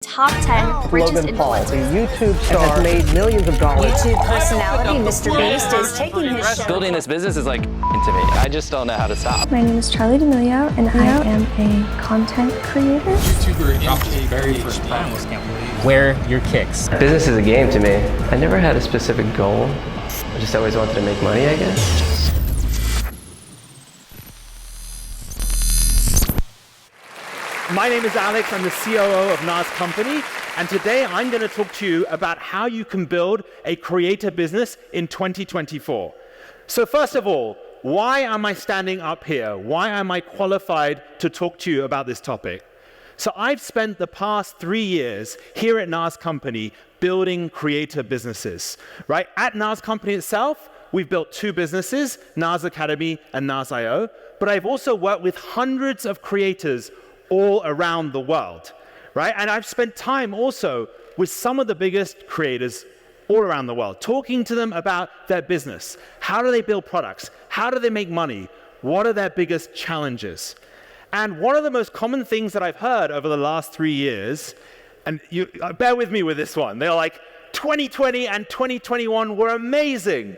Top 10 richest Logan Paul, the influencers. YouTube star, has made millions of dollars. YouTube personality Mr. Beast is taking his show. Building this business is like to me. I just don't know how to stop. My name is Charlie D'Amelio, and I am a content creator. YouTuber dropped his very first plan. Where your kicks. Business is a game to me. I never had a specific goal. I just always wanted to make money, I guess. My name is Alex, I'm the COO of Nas Company, and today I'm going to talk to you about how you can build a creator business in 2024. So first of all, why am I standing up here? Why am I qualified to talk to you about this topic? So I've spent the past 3 years here at Nas Company building creator businesses, right? At Nas Company itself, we've built 2 businesses, Nas Academy and Nas.io, but I've also worked with hundreds of creators all around the world, right? And I've spent time also with some of the biggest creators all around the world, talking to them about their business. How do they build products? How do they make money? What are their biggest challenges? And one of the most common things that I've heard over the last 3 years, and you bear with me with this one, they're like, 2020 and 2021 were amazing.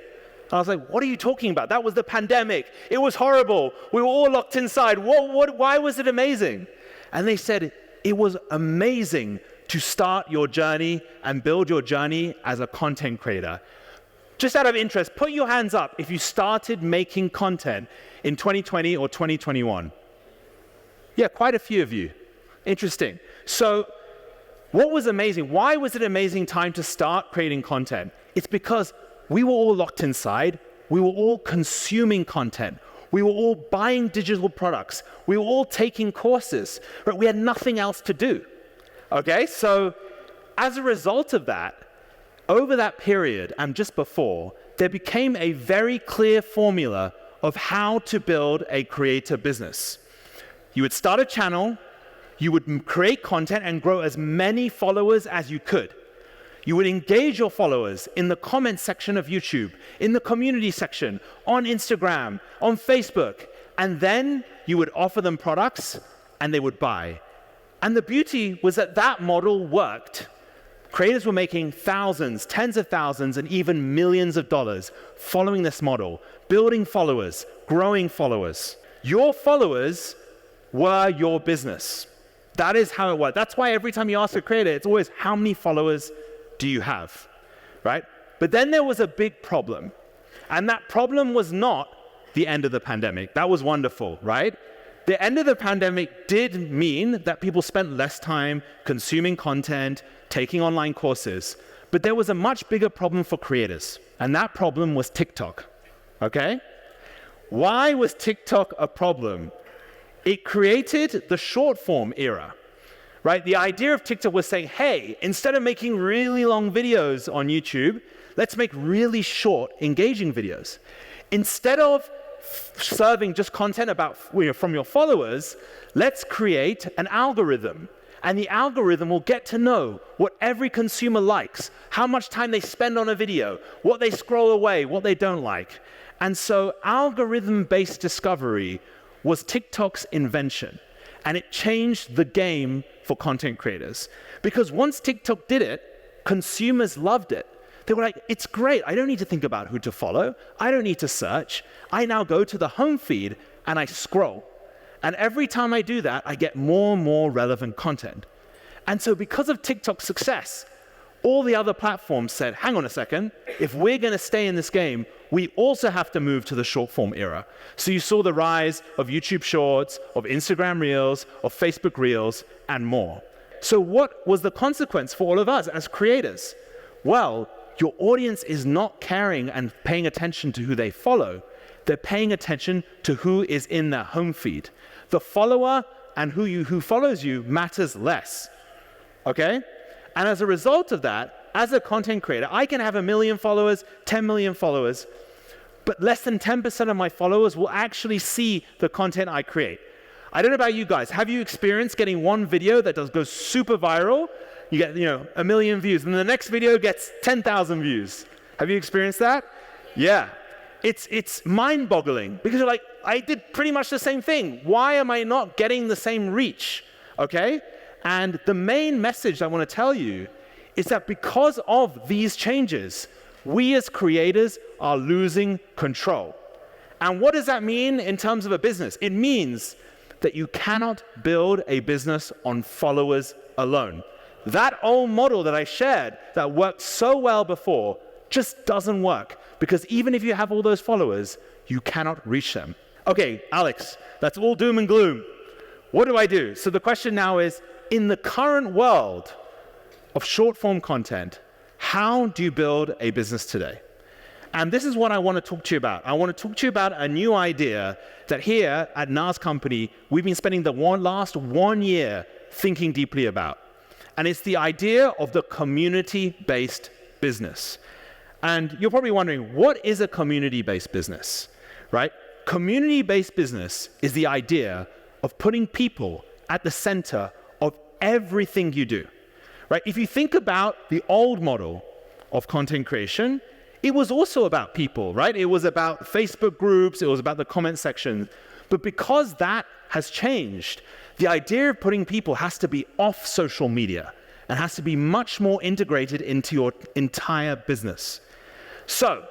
I was like, what are you talking about? That was the pandemic. It was horrible. We were all locked inside. Why was it amazing? And they said, it was amazing to start your journey and build your journey as a content creator. Just out of interest, put your hands up if you started making content in 2020 or 2021. Yeah, quite a few of you. Interesting. So what was amazing? Why was it an amazing time to start creating content? It's because we were all locked inside. We were all consuming content. We were all buying digital products. We were all taking courses, but we had nothing else to do. Okay, so as a result of that, over that period and just before, there became a very clear formula of how to build a creator business. You would start a channel, you would create content and grow as many followers as you could. You would engage your followers in the comments section of YouTube, in the community section, on Instagram, on Facebook, and then you would offer them products and they would buy. And the beauty was that that model worked. Creators were making thousands, tens of thousands, and even millions of dollars following this model, building followers, growing followers. Your followers were your business. That is how it worked. That's why every time you ask a creator, it's always how many followers do you have, right? But then there was a big problem. And that problem was not the end of the pandemic. That was wonderful, right? The end of the pandemic did mean that people spent less time consuming content, taking online courses. But there was a much bigger problem for creators. And that problem was TikTok, okay? Why was TikTok a problem? It created the short form era. Right? The idea of TikTok was saying, hey, instead of making really long videos on YouTube, let's make really short, engaging videos. Instead of serving just content about from your followers, let's create an algorithm. And the algorithm will get to know what every consumer likes, how much time they spend on a video, what they scroll away, what they don't like. And so algorithm-based discovery was TikTok's invention. And it changed the game for content creators. Because once TikTok did it, consumers loved it. They were like, it's great. I don't need to think about who to follow. I don't need to search. I now go to the home feed and I scroll. And every time I do that, I get more and more relevant content. And so because of TikTok's success, all the other platforms said, hang on a second, if we're going to stay in this game, we also have to move to the short form era. So you saw the rise of YouTube Shorts, of Instagram Reels, of Facebook Reels, and more. So what was the consequence for all of us as creators? Well, your audience is not caring and paying attention to who they follow. They're paying attention to who is in their home feed. The follower and who follows you matters less, okay? And as a result of that, as a content creator, I can have 1 million followers, 10 million followers, but less than 10% of my followers will actually see the content I create. I don't know about you guys. Have you experienced getting one video that goes super viral? You get 1 million views, and the next video gets 10,000 views. Have you experienced that? Yeah. It's mind-boggling because you're like, I did pretty much the same thing. Why am I not getting the same reach? Okay? And the main message I want to tell you is that because of these changes, we as creators are losing control. And what does that mean in terms of a business? It means that you cannot build a business on followers alone. That old model that I shared that worked so well before just doesn't work, because even if you have all those followers, you cannot reach them. Okay, Alex, that's all doom and gloom. What do I do? So the question now is, in the current world of short form content, how do you build a business today? And this is what I want to talk to you about. I want to talk to you about a new idea that here at Nas Company, we've been spending the last 1 year thinking deeply about. And it's the idea of the community-based business. And you're probably wondering, what is a community-based business, right? Community-based business is the idea of putting people at the center of everything you do, right? If you think about the old model of content creation, it was also about people, right? It was about Facebook groups, it was about the comment section. But because that has changed, the idea of putting people has to be off social media and has to be much more integrated into your entire business. So,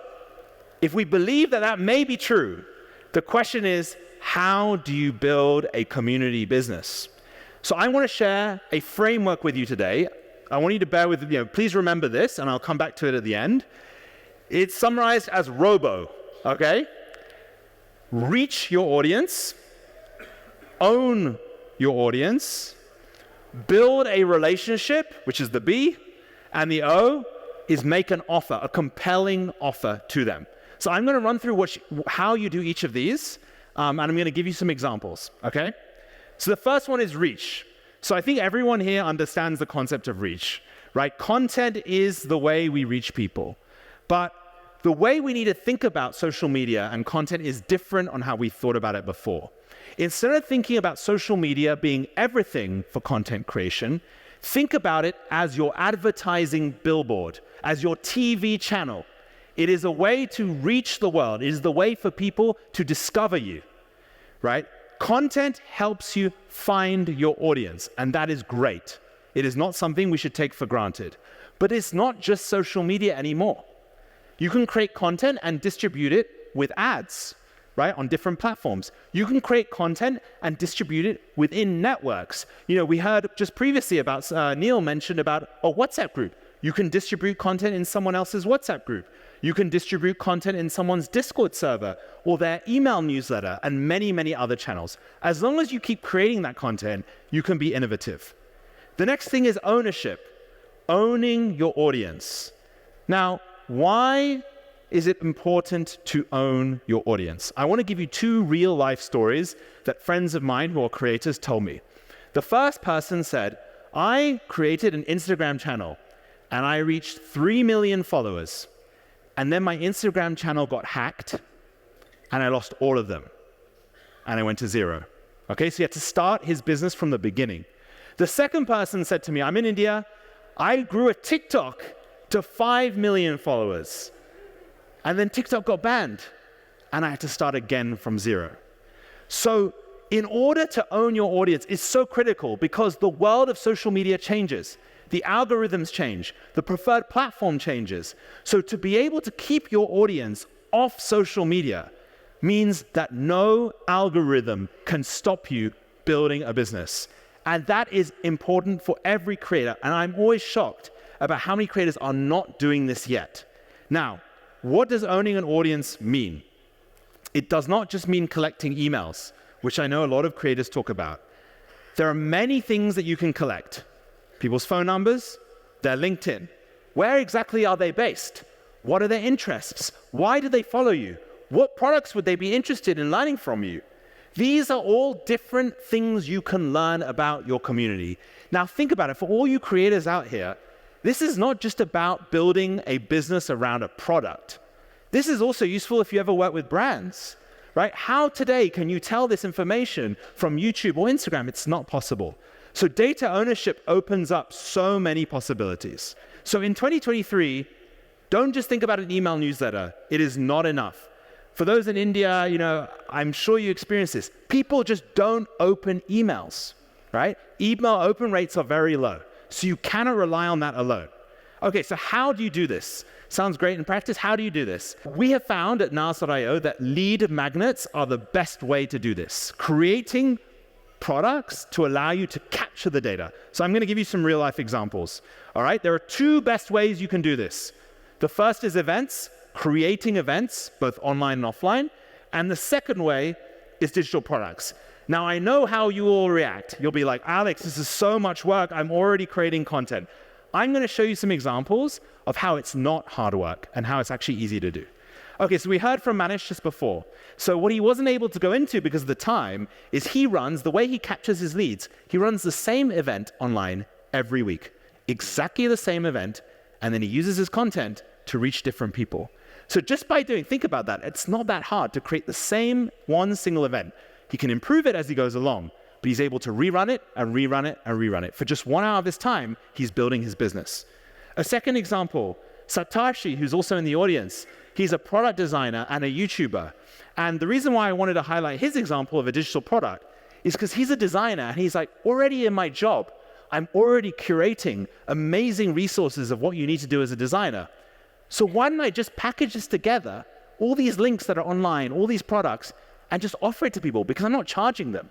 if we believe that that may be true, the question is, how do you build a community business? So I want to share a framework with you today. I want you to bear with, please remember this, and I'll come back to it at the end. It's summarized as ROBO, okay? Reach your audience, own your audience, build a relationship, which is the B, and the O is make an offer, a compelling offer to them. So I'm going to run through how you do each of these, and I'm going to give you some examples, okay? So the first one is reach. So I think everyone here understands the concept of reach, right? Content is the way we reach people. But the way we need to think about social media and content is different on how we thought about it before. Instead of thinking about social media being everything for content creation, think about it as your advertising billboard, as your TV channel. It is a way to reach the world. It is the way for people to discover you, right? Content helps you find your audience, and that is great. It is not something we should take for granted. But it's not just social media anymore. You can create content and distribute it with ads, right, on different platforms. You can create content and distribute it within networks. We heard just previously about, Neil mentioned about a WhatsApp group. You can distribute content in someone else's WhatsApp group. You can distribute content in someone's Discord server or their email newsletter and many, many other channels. As long as you keep creating that content, you can be innovative. The next thing is ownership, owning your audience. Now, why is it important to own your audience? I want to give you 2 real-life stories that friends of mine who are creators told me. The first person said, I created an Instagram channel and I reached 3 million followers. And then my Instagram channel got hacked and I lost all of them. And I went to 0. Okay, so he had to start his business from the beginning. The second person said to me, I'm in India, I grew a TikTok to 5 million followers. And then TikTok got banned and I had to start again from 0. So in order to own your audience is so critical because the world of social media changes. The algorithms change, the preferred platform changes. So to be able to keep your audience off social media means that no algorithm can stop you building a business. And that is important for every creator. And I'm always shocked about how many creators are not doing this yet. Now, what does owning an audience mean? It does not just mean collecting emails, which I know a lot of creators talk about. There are many things that you can collect. People's phone numbers, their LinkedIn. Where exactly are they based? What are their interests? Why do they follow you? What products would they be interested in learning from you? These are all different things you can learn about your community. Now think about it, for all you creators out here, this is not just about building a business around a product. This is also useful if you ever work with brands, right? How today can you tell this information from YouTube or Instagram? It's not possible. So data ownership opens up so many possibilities. So in 2023, don't just think about an email newsletter. It is not enough. For those in India, I'm sure you experience this. People just don't open emails. right? Email open rates are very low. So you cannot rely on that alone. Okay, so how do you do this? Sounds great in practice. How do you do this? We have found at Nas.io that lead magnets are the best way to do this. Creating products to allow you to capture the data. So I'm going to give you some real life examples. All right, there are two best ways you can do this. The first is events, creating events, both online and offline. And the second way is digital products. Now, I know how you all react. You'll be like, Alex, this is so much work. I'm already creating content. I'm going to show you some examples of how it's not hard work and how it's actually easy to do. Okay, so we heard from Manish just before. So what he wasn't able to go into because of the time is he runs, the way he captures his leads, he runs the same event online every week. Exactly the same event, and then he uses his content to reach different people. So just by think about that, it's not that hard to create the same one single event. He can improve it as he goes along, but he's able to rerun it and rerun it and rerun it. For just 1 hour of his time, he's building his business. A second example, Satoshi, who's also in the audience, he's a product designer and a YouTuber. And the reason why I wanted to highlight his example of a digital product is because he's a designer and he's like, already in my job, I'm already curating amazing resources of what you need to do as a designer. So why don't I just package this together, all these links that are online, all these products, and just offer it to people because I'm not charging them.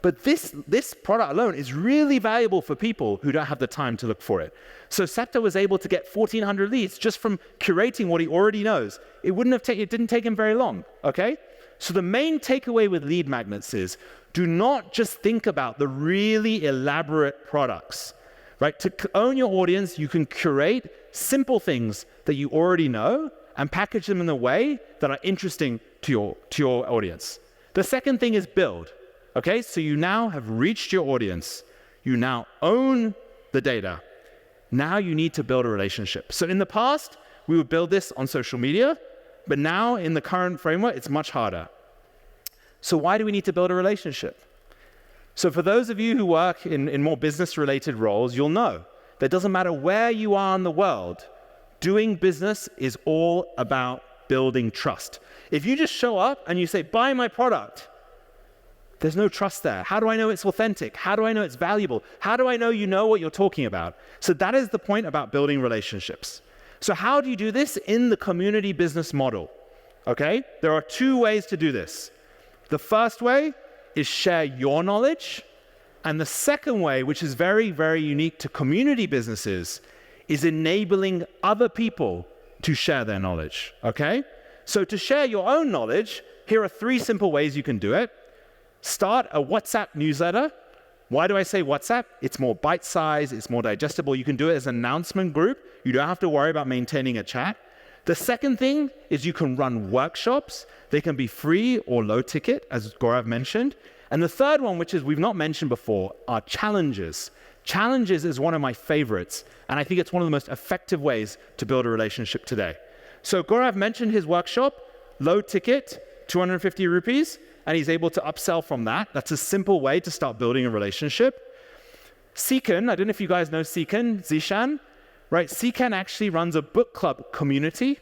But this product alone is really valuable for people who don't have the time to look for it. So Sapta was able to get 1,400 leads just from curating what he already knows. It didn't take him very long, okay? So the main takeaway with lead magnets is do not just think about the really elaborate products, right? To own your audience, you can curate simple things that you already know and package them in a way that are interesting to your audience. The second thing is build. Okay, so you now have reached your audience. You now own the data. Now you need to build a relationship. So in the past, we would build this on social media, but now in the current framework, it's much harder. So why do we need to build a relationship? So for those of you who work in more business-related roles, you'll know that it doesn't matter where you are in the world, doing business is all about building trust. If you just show up and you say, buy my product, there's no trust there. How do I know it's authentic? How do I know it's valuable? How do I know you know what you're talking about? So that is the point about building relationships. So how do you do this in the community business model? Okay, there are two ways to do this. The first way is share your knowledge. And the second way, which is very, very unique to community businesses, is enabling other people to share their knowledge, okay? So to share your own knowledge, here are 3 simple ways you can do it. Start a WhatsApp newsletter. Why do I say WhatsApp? It's more bite-sized, it's more digestible. You can do it as an announcement group. You don't have to worry about maintaining a chat. The second thing is you can run workshops. They can be free or low ticket, as Gaurav mentioned. And the third one, which is we've not mentioned before, are challenges. Challenges is one of my favorites, and I think it's one of the most effective ways to build a relationship today. So Gaurav mentioned his workshop, low ticket, 250 rupees, and he's able to upsell from that. That's a simple way to start building a relationship. Seekan, I don't know if you guys know Seekan, Zishan, right? Seekan actually runs a book club community,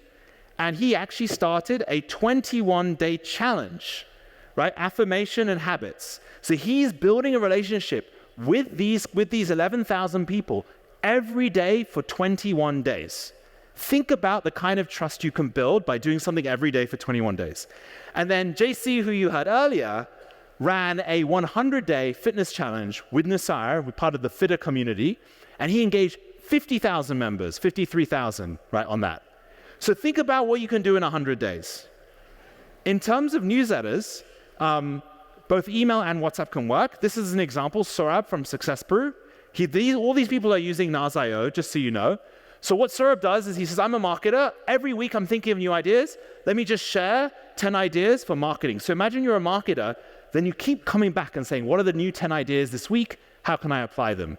and he actually started a 21-day challenge, right? Affirmation and habits. So he's building a relationship with these 11,000 people every day for 21 days. Think about the kind of trust you can build by doing something every day for 21 days. And then JC, who you heard earlier, ran a 100-day fitness challenge with Nasir, with part of the Fitter community, and he engaged 50,000 members, 53,000, right, on that. So think about what you can do in 100 days. In terms of newsletters, both email and WhatsApp can work. This is an example, Saurabh from Success Brew. All these people are using Nas.io, just so you know. So what Saurabh does is he says, I'm a marketer. Every week I'm thinking of new ideas. Let me just share 10 ideas for marketing. So imagine you're a marketer, then you keep coming back and saying, what are the new 10 ideas this week? How can I apply them?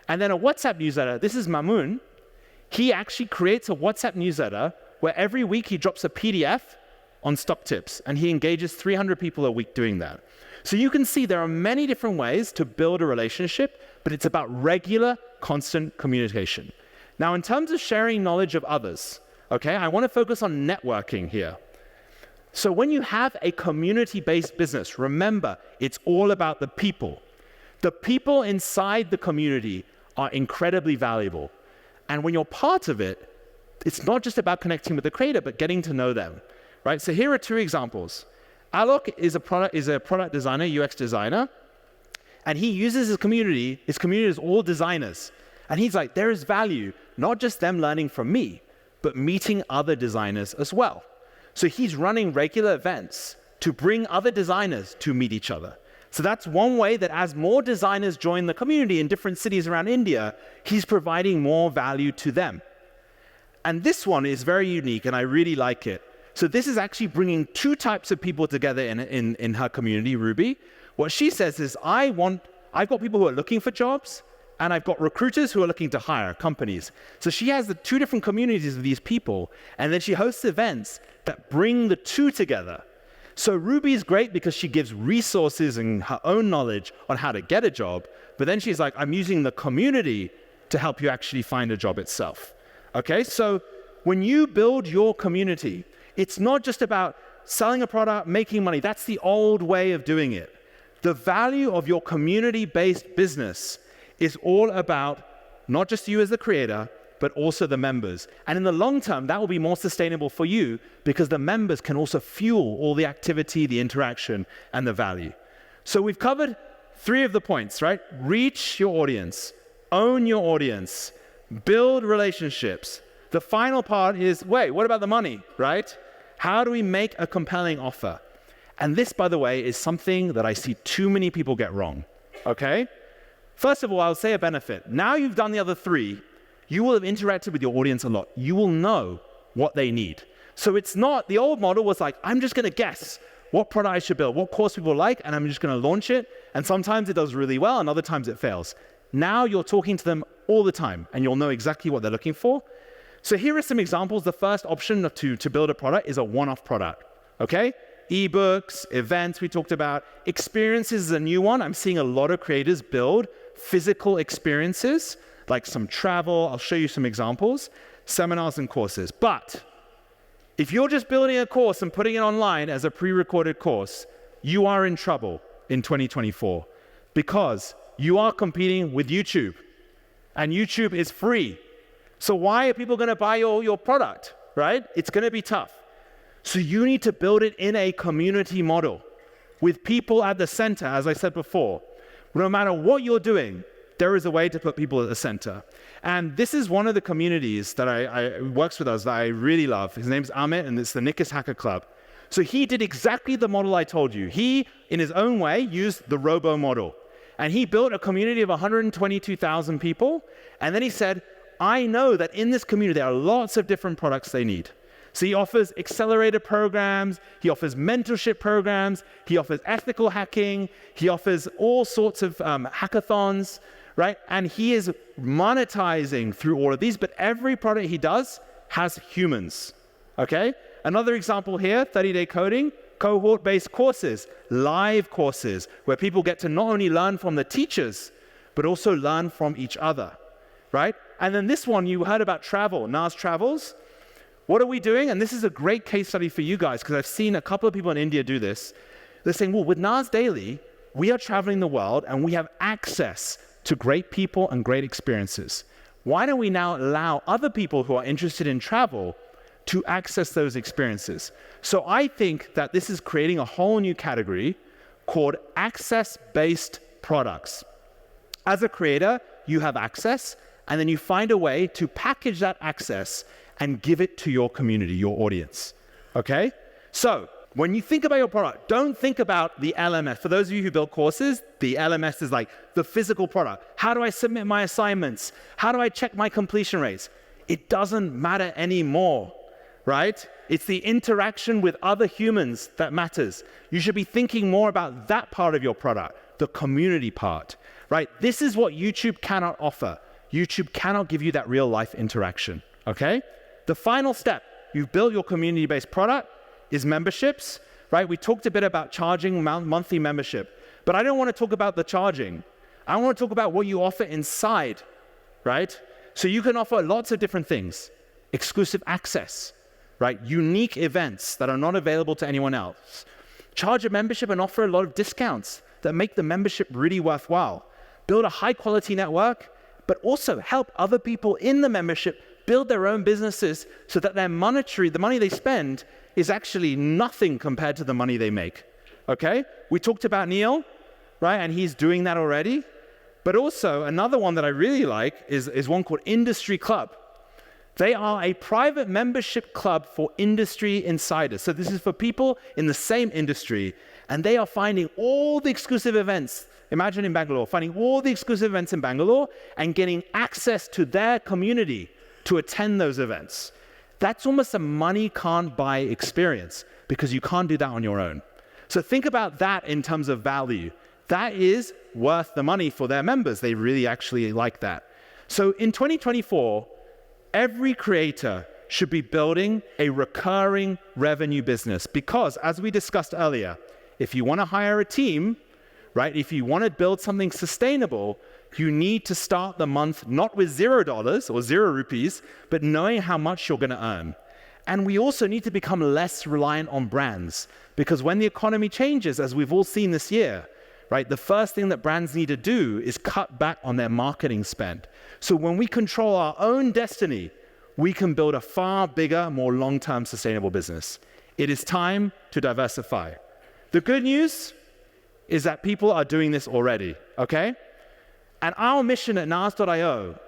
And then a WhatsApp newsletter. This is Mamoon. He actually creates a WhatsApp newsletter where every week he drops a PDF on stock tips, and he engages 300 people a week doing that. So you can see there are many different ways to build a relationship, but it's about regular, constant communication. Now, in terms of sharing knowledge of others, okay, I want to focus on networking here. So when you have a community-based business, remember, it's all about the people. The people inside the community are incredibly valuable. And when you're part of it, it's not just about connecting with the creator, but getting to know them, right? So here are two examples. Alok is a product designer, UX designer, and he uses his community is all designers. And he's like, there is value, not just them learning from me, but meeting other designers as well. So he's running regular events to bring other designers to meet each other. So that's one way that as more designers join the community in different cities around India, he's providing more value to them. And this one is very unique, and I really like it. So this is actually bringing two types of people together in her community, Ruby. What she says is, I've got people who are looking for jobs, and I've got recruiters who are looking to hire companies. So she has the two different communities of these people, and then she hosts events that bring the two together. So Ruby is great because she gives resources and her own knowledge on how to get a job, but then she's like, I'm using the community to help you actually find a job itself. Okay, so when you build your community, it's not just about selling a product, making money. That's the old way of doing it. The value of your community-based business is all about not just you as the creator, but also the members. And in the long term, that will be more sustainable for you because the members can also fuel all the activity, the interaction, and the value. So we've covered three of the points, right? Reach your audience, own your audience, build relationships. The final part is, wait, what about the money, right? How do we make a compelling offer? And this, by the way, is something that I see too many people get wrong, okay? First of all, I'll say a benefit. Now you've done the other three, you will have interacted with your audience a lot. You will know what they need. So it's not, the old model was like, I'm just gonna guess what product I should build, what course people like, and I'm just gonna launch it. And sometimes it does really well, and other times it fails. Now you're talking to them all the time, and you'll know exactly what they're looking for. So here are some examples. The first option to build a product is a one-off product, okay? Ebooks, events we talked about. Experiences is a new one. I'm seeing a lot of creators build physical experiences, like some travel. I'll show you some examples, seminars and courses. But if you're just building a course and putting it online as a pre-recorded course, you are in trouble in 2024 because you are competing with YouTube, and YouTube is free. So why are people gonna buy your product, right? It's gonna be tough. So you need to build it in a community model with people at the center, as I said before. No matter what you're doing, there is a way to put people at the center. And this is one of the communities that works with us that I really love. His name's Amit, and it's the Nikkis Hacker Club. So he did exactly the model I told you. He, in his own way, used the Robo model. And he built a community of 122,000 people. And then he said, I know that in this community, there are lots of different products they need. So he offers accelerator programs, he offers mentorship programs, he offers ethical hacking, he offers all sorts of hackathons, right? And he is monetizing through all of these, but every product he does has humans, okay? Another example here, 30-day coding, cohort-based courses, live courses, where people get to not only learn from the teachers, but also learn from each other, right? And then this one, you heard about travel, Nas Travels. What are we doing? And this is a great case study for you guys, because I've seen a couple of people in India do this. They're saying, well, with Nas Daily, we are traveling the world and we have access to great people and great experiences. Why don't we now allow other people who are interested in travel to access those experiences? So I think that this is creating a whole new category called access-based products. As a creator, you have access, and then you find a way to package that access and give it to your community, your audience, okay? So when you think about your product, don't think about the LMS. For those of you who build courses, the LMS is like the physical product. How do I submit my assignments? How do I check my completion rates? It doesn't matter anymore, right? It's the interaction with other humans that matters. You should be thinking more about that part of your product, the community part, right? This is what YouTube cannot offer. YouTube cannot give you that real life interaction, okay? The final step, you've built your community-based product, is memberships, right? We talked a bit about charging monthly membership, but I don't want to talk about the charging. I want to talk about what you offer inside, right? So you can offer lots of different things. Exclusive access, right? Unique events that are not available to anyone else. Charge a membership and offer a lot of discounts that make the membership really worthwhile. build a high quality network, but also help other people in the membership build their own businesses so that the money they spend is actually nothing compared to the money they make, okay? We talked about Neil, right? And he's doing that already. But also another one that I really like is one called Industry Club. They are a private membership club for industry insiders. So this is for people in the same industry, and they are finding all the exclusive events. Imagine in Bangalore, finding all the exclusive events in Bangalore and getting access to their community to attend those events. That's almost a money can't buy experience because you can't do that on your own. So think about that in terms of value. That is worth the money for their members. They really actually like that. So in 2024, every creator should be building a recurring revenue business because, as we discussed earlier, if you want to hire a team, right, if you want to build something sustainable, you need to start the month not with $0 or 0 rupees, but knowing how much you're going to earn. And we also need to become less reliant on brands because when the economy changes, as we've all seen this year, right, the first thing that brands need to do is cut back on their marketing spend. So when we control our own destiny, we can build a far bigger, more long-term sustainable business. It is time to diversify. The good news is that people are doing this already, okay? And our mission at Nas.io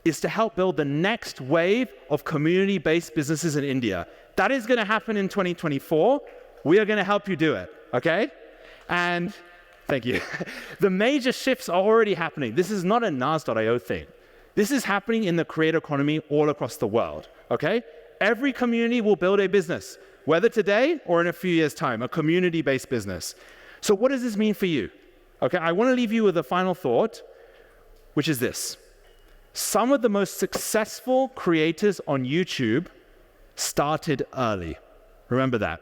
is to help build the next wave of community-based businesses in India. That is going to happen in 2024. We are going to help you do it, okay? And thank you. The major shifts are already happening. This is not a Nas.io thing. This is happening in the creator economy all across the world, okay? Every community will build a business, whether today or in a few years' time, a community-based business. So what does this mean for you? Okay, I want to leave you with a final thought, which is this. Some of the most successful creators on YouTube started early. Remember that.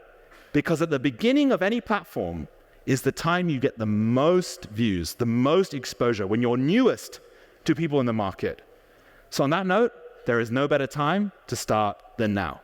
Because at the beginning of any platform is the time you get the most views, the most exposure, when you're newest to people in the market. So on that note, there is no better time to start than now.